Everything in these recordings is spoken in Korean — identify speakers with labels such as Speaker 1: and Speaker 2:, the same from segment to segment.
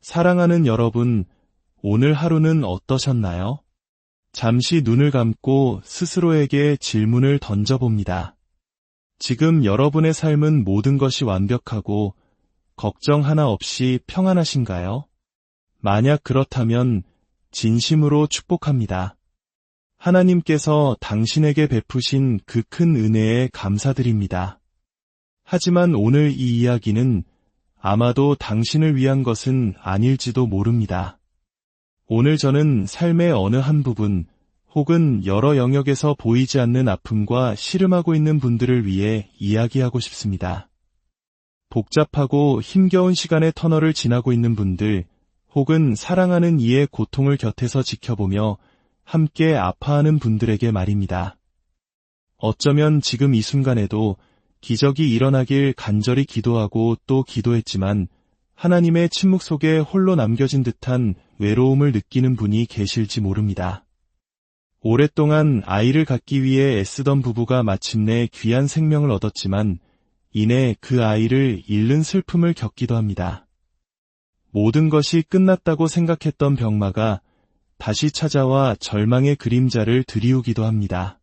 Speaker 1: 사랑하는 여러분, 오늘 하루는 어떠셨나요? 잠시 눈을 감고 스스로에게 질문을 던져봅니다. 지금 여러분의 삶은 모든 것이 완벽하고 걱정 하나 없이 평안하신가요? 만약 그렇다면 진심으로 축복합니다. 하나님께서 당신에게 베푸신 그 큰 은혜에 감사드립니다. 하지만 오늘 이 이야기는 아마도 당신을 위한 것은 아닐지도 모릅니다. 오늘 저는 삶의 어느 한 부분 혹은 여러 영역에서 보이지 않는 아픔과 씨름하고 있는 분들을 위해 이야기하고 싶습니다. 복잡하고 힘겨운 시간의 터널을 지나고 있는 분들 혹은 사랑하는 이의 고통을 곁에서 지켜보며 함께 아파하는 분들에게 말입니다. 어쩌면 지금 이 순간에도 기적이 일어나길 간절히 기도하고 또 기도했지만 하나님의 침묵 속에 홀로 남겨진 듯한 외로움을 느끼는 분이 계실지 모릅니다. 오랫동안 아이를 갖기 위해 애쓰던 부부가 마침내 귀한 생명을 얻었지만 이내 그 아이를 잃는 슬픔을 겪기도 합니다. 모든 것이 끝났다고 생각했던 병마가 다시 찾아와 절망의 그림자를 드리우기도 합니다.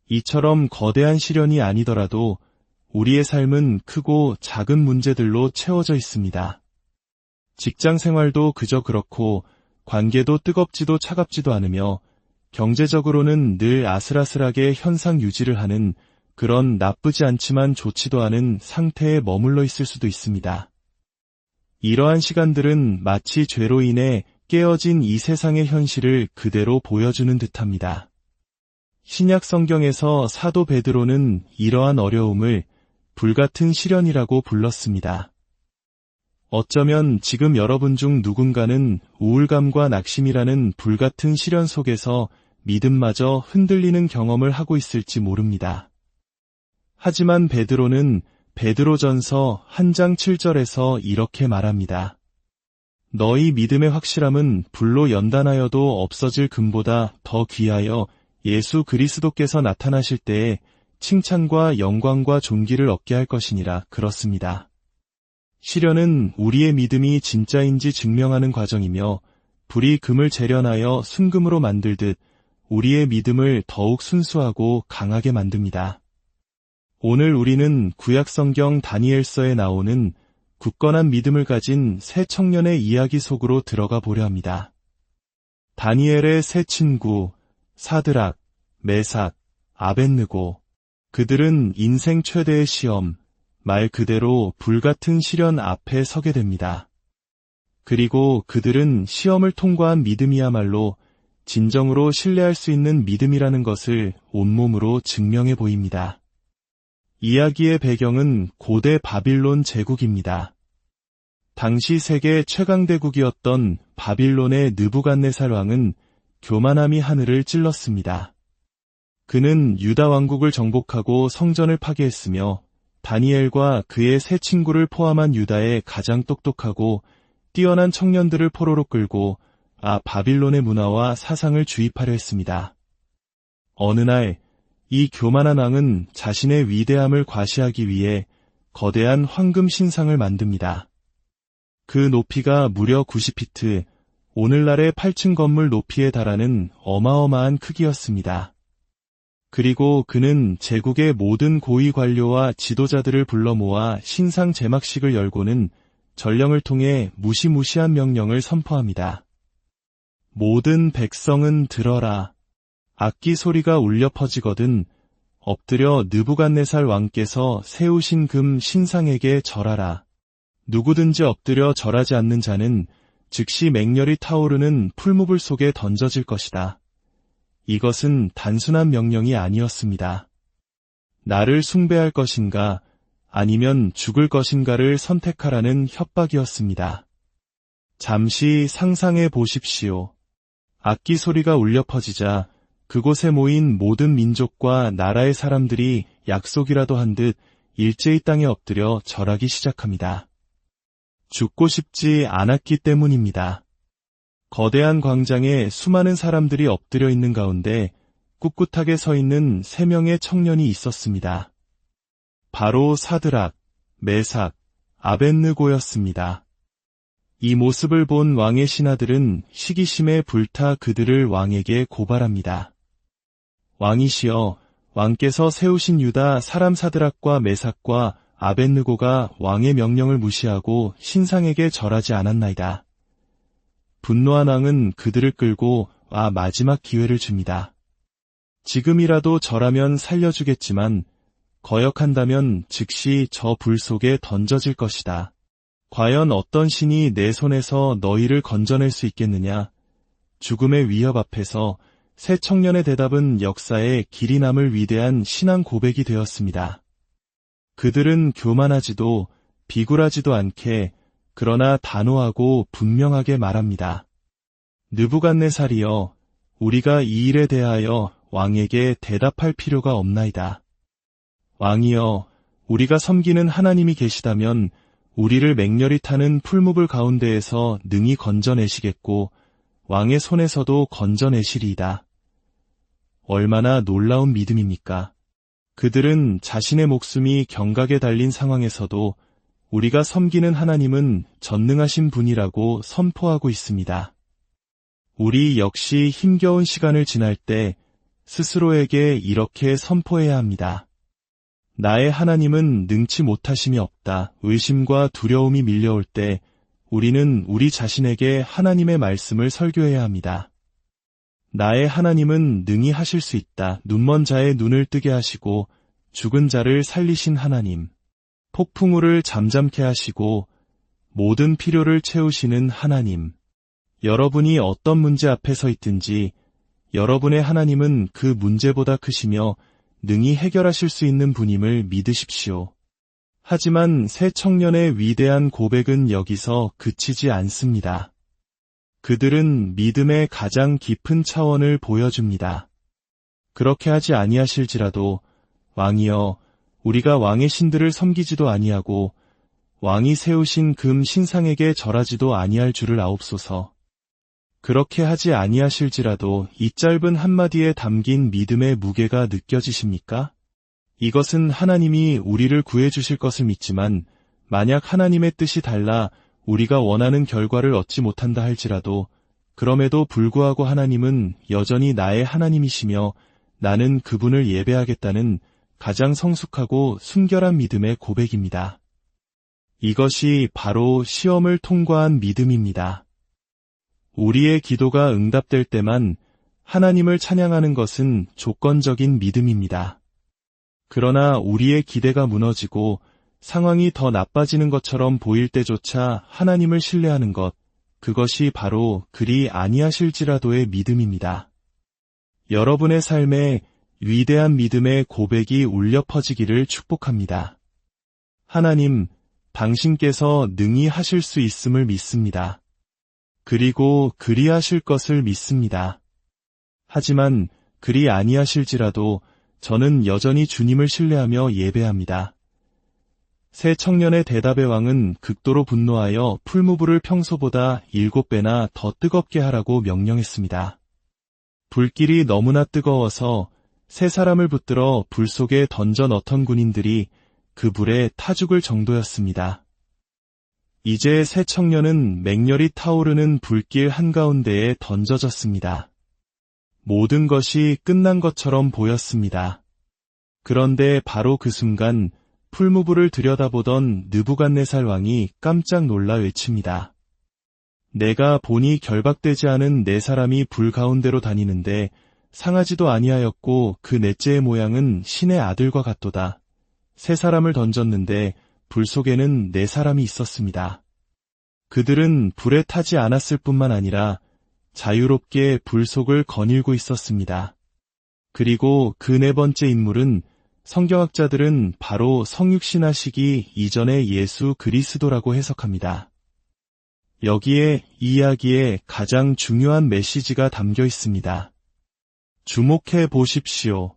Speaker 1: 이처럼 거대한 시련이 아니더라도 우리의 삶은 크고 작은 문제들로 채워져 있습니다. 직장 생활도 그저 그렇고 관계도 뜨겁지도 차갑지도 않으며 경제적으로는 늘 아슬아슬하게 현상 유지를 하는 그런 나쁘지 않지만 좋지도 않은 상태에 머물러 있을 수도 있습니다. 이러한 시간들은 마치 죄로 인해 깨어진 이 세상의 현실을 그대로 보여주는 듯합니다. 신약 성경에서 사도 베드로는 이러한 어려움을 불같은 시련이라고 불렀습니다. 어쩌면 지금 여러분 중 누군가는 우울감과 낙심이라는 불같은 시련 속에서 믿음마저 흔들리는 경험을 하고 있을지 모릅니다. 하지만 베드로는 베드로전서 1장 7절에서 이렇게 말합니다. 너희 믿음의 확실함은 불로 연단하여도 없어질 금보다 더 귀하여 예수 그리스도께서 나타나실 때에 칭찬과 영광과 존귀를 얻게 할 것이니라. 그렇습니다. 시련은 우리의 믿음이 진짜인지 증명하는 과정이며 불이 금을 재련하여 순금으로 만들듯 우리의 믿음을 더욱 순수하고 강하게 만듭니다. 오늘 우리는 구약성경 다니엘서에 나오는 굳건한 믿음을 가진 세 청년의 이야기 속으로 들어가 보려 합니다. 다니엘의 세 친구 사드락, 메삭, 아벳느고, 그들은 인생 최대의 시험, 말 그대로 불같은 시련 앞에 서게 됩니다. 그리고 그들은 시험을 통과한 믿음이야말로 진정으로 신뢰할 수 있는 믿음이라는 것을 온몸으로 증명해 보입니다. 이야기의 배경은 고대 바빌론 제국입니다. 당시 세계 최강대국이었던 바빌론의 느부갓네살 왕은 교만함이 하늘을 찔렀습니다. 그는 유다 왕국을 정복하고 성전을 파괴했으며 다니엘과 그의 세 친구를 포함한 유다의 가장 똑똑하고 뛰어난 청년들을 포로로 끌고 바빌론의 문화와 사상을 주입하려 했습니다. 어느 날 이 교만한 왕은 자신의 위대함을 과시하기 위해 거대한 황금 신상을 만듭니다. 그 높이가 무려 90피트, 오늘날의 8층 건물 높이에 달하는 어마어마한 크기였습니다. 그리고 그는 제국의 모든 고위 관료와 지도자들을 불러 모아 신상 제막식을 열고는 전령을 통해 무시무시한 명령을 선포합니다. 모든 백성은 들어라. 악기 소리가 울려 퍼지거든 엎드려 느부갓네살 왕께서 세우신 금 신상에게 절하라. 누구든지 엎드려 절하지 않는 자는 즉시 맹렬히 타오르는 풀무불 속에 던져질 것이다. 이것은 단순한 명령이 아니었습니다. 나를 숭배할 것인가 아니면 죽을 것인가를 선택하라는 협박이었습니다. 잠시 상상해 보십시오. 악기 소리가 울려 퍼지자 그곳에 모인 모든 민족과 나라의 사람들이 약속이라도 한 듯 일제히 땅에 엎드려 절하기 시작합니다. 죽고 싶지 않았기 때문입니다. 거대한 광장에 수많은 사람들이 엎드려 있는 가운데 꿋꿋하게 서 있는 3명의 청년이 있었습니다. 바로 사드락, 메삭, 아벳느고였습니다. 이 모습을 본 왕의 신하들은 시기심에 불타 그들을 왕에게 고발합니다. 왕이시여, 왕께서 세우신 유다 사람 사드락과 메삭과 아벳느고가 왕의 명령을 무시하고 신상에게 절하지 않았나이다. 분노한 왕은 그들을 끌고 마지막 기회를 줍니다. 지금이라도 절하면 살려주겠지만 거역한다면 즉시 저 불 속에 던져질 것이다. 과연 어떤 신이 내 손에서 너희를 건져낼 수 있겠느냐? 죽음의 위협 앞에서 새 청년의 대답은 역사에 길이 남을 위대한 신앙 고백이 되었습니다. 그들은 교만하지도 비굴하지도 않게 그러나 단호하고 분명하게 말합니다. 느부갓네살이여, 우리가 이 일에 대하여 왕에게 대답할 필요가 없나이다. 왕이여, 우리가 섬기는 하나님이 계시다면 우리를 맹렬히 타는 풀무불 가운데에서 능히 건져내시겠고 왕의 손에서도 건져내시리이다. 얼마나 놀라운 믿음입니까? 그들은 자신의 목숨이 경각에 달린 상황에서도 우리가 섬기는 하나님은 전능하신 분이라고 선포하고 있습니다. 우리 역시 힘겨운 시간을 지날 때 스스로에게 이렇게 선포해야 합니다. 나의 하나님은 능치 못하심이 없다. 의심과 두려움이 밀려올 때 우리는 우리 자신에게 하나님의 말씀을 설교해야 합니다. 나의 하나님은 능히 하실 수 있다. 눈먼 자의 눈을 뜨게 하시고 죽은 자를 살리신 하나님, 폭풍우를 잠잠케 하시고 모든 필요를 채우시는 하나님. 여러분이 어떤 문제 앞에 서 있든지 여러분의 하나님은 그 문제보다 크시며 능히 해결하실 수 있는 분임을 믿으십시오. 하지만 새 청년의 위대한 고백은 여기서 그치지 않습니다. 그들은 믿음의 가장 깊은 차원을 보여줍니다. 그렇게 하지 아니하실지라도 왕이여, 우리가 왕의 신들을 섬기지도 아니하고 왕이 세우신 금 신상에게 절하지도 아니할 줄을 아옵소서. 그렇게 하지 아니하실지라도 이 짧은 한마디에 담긴 믿음의 무게가 느껴지십니까? 이것은 하나님이 우리를 구해주실 것을 믿지만 만약 하나님의 뜻이 달라 우리가 원하는 결과를 얻지 못한다 할지라도 그럼에도 불구하고 하나님은 여전히 나의 하나님이시며 나는 그분을 예배하겠다는 가장 성숙하고 순결한 믿음의 고백입니다. 이것이 바로 시험을 통과한 믿음입니다. 우리의 기도가 응답될 때만 하나님을 찬양하는 것은 조건적인 믿음입니다. 그러나 우리의 기대가 무너지고 상황이 더 나빠지는 것처럼 보일 때조차 하나님을 신뢰하는 것, 그것이 바로 그리 아니하실지라도의 믿음입니다. 여러분의 삶에 위대한 믿음의 고백이 울려 퍼지기를 축복합니다. 하나님, 당신께서 능히 하실 수 있음을 믿습니다. 그리고 그리하실 것을 믿습니다. 하지만 그리 아니하실지라도 저는 여전히 주님을 신뢰하며 예배합니다. 새 청년의 대답의 왕은 극도로 분노하여 풀무불을 평소보다 7배나 더 뜨겁게 하라고 명령했습니다. 불길이 너무나 뜨거워서 세 사람을 붙들어 불 속에 던져 넣던 군인들이 그 불에 타 죽을 정도였습니다. 이제 새 청년은 맹렬히 타오르는 불길 한가운데에 던져졌습니다. 모든 것이 끝난 것처럼 보였습니다. 그런데 바로 그 순간 풀무불을 들여다보던 느부갓네살 왕이 깜짝 놀라 외칩니다. 내가 보니 결박되지 않은 네 사람이 불 가운데로 다니는데 상하지도 아니하였고 그 넷째의 모양은 신의 아들과 같도다. 세 사람을 던졌는데 불 속에는 네 사람이 있었습니다. 그들은 불에 타지 않았을 뿐만 아니라 자유롭게 불 속을 거닐고 있었습니다. 그리고 그 네 번째 인물은 성경학자들은 바로 성육신하시기 이전의 예수 그리스도라고 해석합니다. 여기에 이 이야기에 가장 중요한 메시지가 담겨 있습니다. 주목해 보십시오.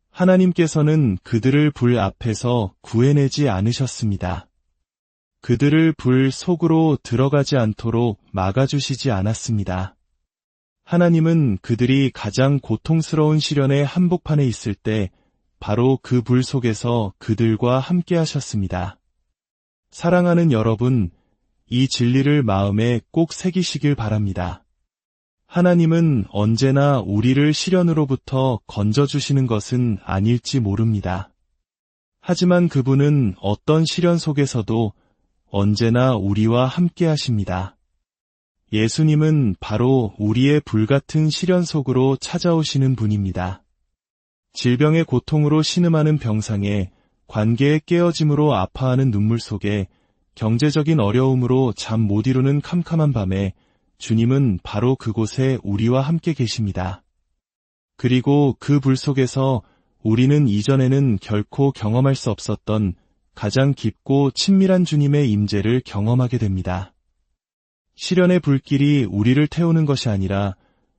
Speaker 1: 하나님께서는 그들을 불 앞에서 구해내지 않으셨습니다. 그들을 불 속으로 들어가지 않도록 막아주시지 않았습니다. 하나님은 그들이 가장 고통스러운 시련의 한복판에 있을 때 바로 그 불 속에서 그들과 함께 하셨습니다. 사랑하는 여러분, 이 진리를 마음에 꼭 새기시길 바랍니다. 하나님은 언제나 우리를 시련으로부터 건져주시는 것은 아닐지 모릅니다. 하지만 그분은 어떤 시련 속에서도 언제나 우리와 함께 하십니다. 예수님은 바로 우리의 불같은 시련 속으로 찾아오시는 분입니다. 질병의 고통으로 신음하는 병상에, 관계의 깨어짐으로 아파하는 눈물 속에, 경제적인 어려움으로 잠 못 이루는 캄캄한 밤에 주님은 바로 그곳에 우리와 함께 계십니다. 그리고 그 불 속에서 우리는 이전에는 결코 경험할 수 없었던 가장 깊고 친밀한 주님의 임재를 경험하게 됩니다. 시련의 불길이 우리를 태우는 것이 아니라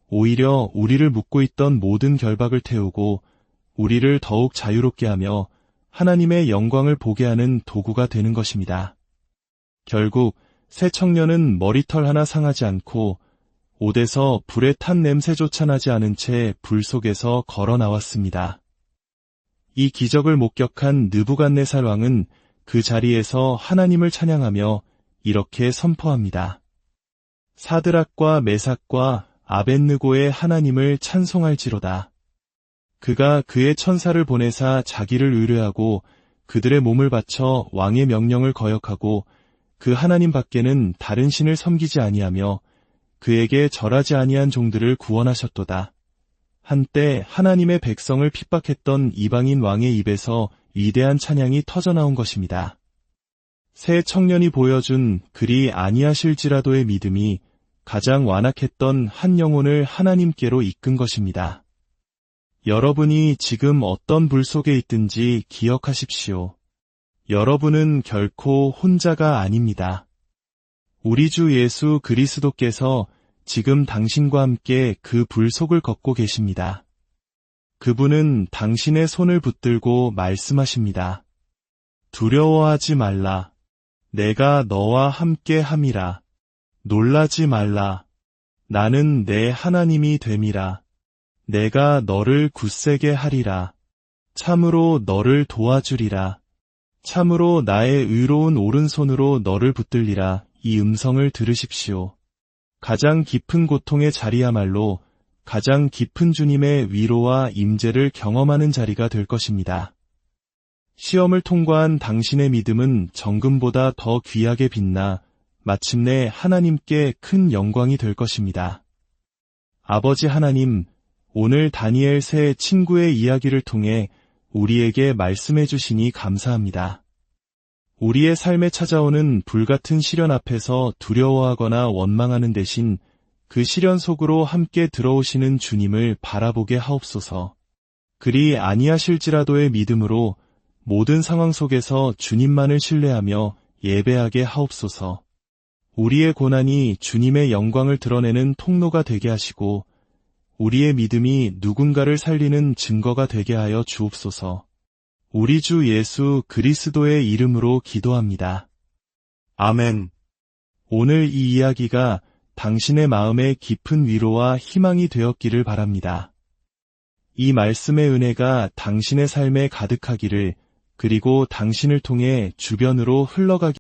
Speaker 1: 오히려 우리를 묶고 있던 모든 결박을 태우고 우리를 더욱 자유롭게 하며 하나님의 영광을 보게 하는 도구가 되는 것입니다. 결국 새 청년은 머리털 하나 상하지 않고 옷에서 불에 탄 냄새조차 나지 않은 채 불 속에서 걸어 나왔습니다. 이 기적을 목격한 느부갓네살 왕은 그 자리에서 하나님을 찬양하며 이렇게 선포합니다. 사드락과 메삭과 아벳느고의 하나님을 찬송할지로다. 그가 그의 천사를 보내사 자기를 의뢰하고 그들의 몸을 바쳐 왕의 명령을 거역하고 그 하나님 밖에는 다른 신을 섬기지 아니하며 그에게 절하지 아니한 종들을 구원하셨도다. 한때 하나님의 백성을 핍박했던 이방인 왕의 입에서 위대한 찬양이 터져나온 것입니다. 새 청년이 보여준 그리 아니하실지라도의 믿음이 가장 완악했던 한 영혼을 하나님께로 이끈 것입니다. 여러분이 지금 어떤 불 속에 있든지 기억하십시오. 여러분은 결코 혼자가 아닙니다. 우리 주 예수 그리스도께서 지금 당신과 함께 그 불 속을 걷고 계십니다. 그분은 당신의 손을 붙들고 말씀하십니다. 두려워하지 말라. 내가 너와 함께 함이라. 놀라지 말라. 나는 내 하나님이 됨이라. 내가 너를 굳세게 하리라. 참으로 너를 도와주리라. 참으로 나의 의로운 오른손으로 너를 붙들리라. 이 음성을 들으십시오. 가장 깊은 고통의 자리야말로 가장 깊은 주님의 위로와 임재를 경험하는 자리가 될 것입니다. 시험을 통과한 당신의 믿음은 정금보다 더 귀하게 빛나 마침내 하나님께 큰 영광이 될 것입니다. 아버지 하나님, 오늘 다니엘 세 친구의 이야기를 통해 우리에게 말씀해 주시니 감사합니다. 우리의 삶에 찾아오는 불같은 시련 앞에서 두려워하거나 원망하는 대신 그 시련 속으로 함께 들어오시는 주님을 바라보게 하옵소서. 그리 아니하실지라도의 믿음으로 모든 상황 속에서 주님만을 신뢰하며 예배하게 하옵소서. 우리의 고난이 주님의 영광을 드러내는 통로가 되게 하시고 우리의 믿음이 누군가를 살리는 증거가 되게 하여 주옵소서. 우리 주 예수 그리스도의 이름으로 기도합니다. 아멘. 오늘 이 이야기가 당신의 마음에 깊은 위로와 희망이 되었기를 바랍니다. 이 말씀의 은혜가 당신의 삶에 가득하기를, 그리고 당신을 통해 주변으로 흘러가기를